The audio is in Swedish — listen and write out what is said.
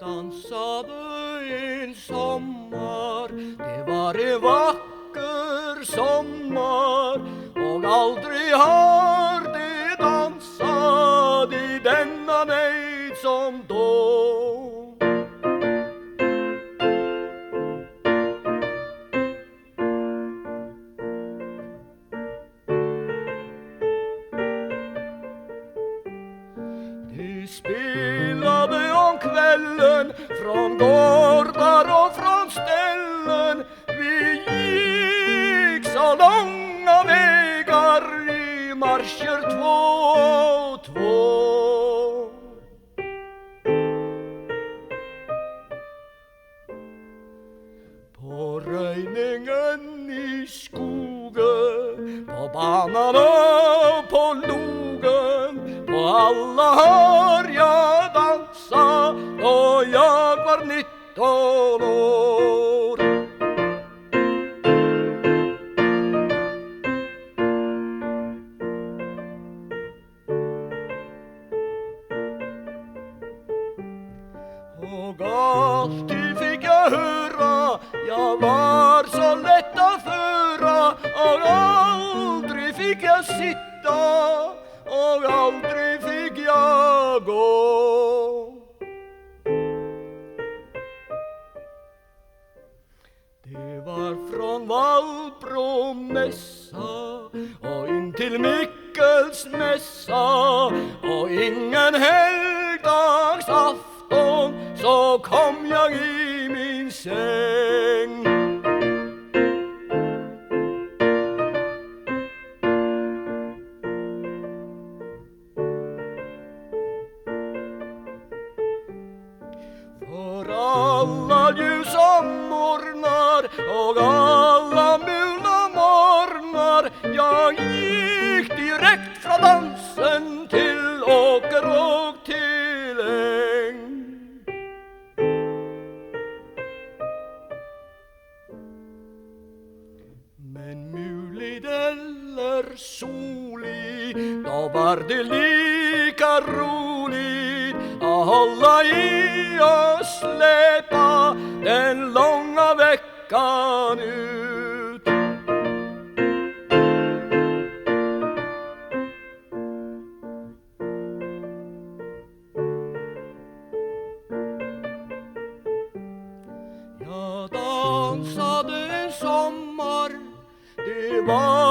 dansade en sommar. Det var en vacker sommar, och aldrig har det dansat i denna nejd som då. De spelade om kvällen från gårdar och från ställen. Vi gick så långa vägar i marscher 2 och 2. På röjningen i skogen, på banan och på logen, på alla har jag dansat då jag var 19 år. Och alltid fick jag höra jag var så lätt att föra, och aldrig fick jag sitta och aldrig fick jag gå. Det var från Vallbro mässa och in till Mikkels mässa, och ingen helgdagsafton så kom jag i min säng. För alla ljusa morgnar och alla mulna morgnar, jag gick direkt från dansen till åker och till äng. Men muligt eller soligt, då var det lika roligt att hålla i och släpa den långa veckan ut. Jag dansade en sommar, det var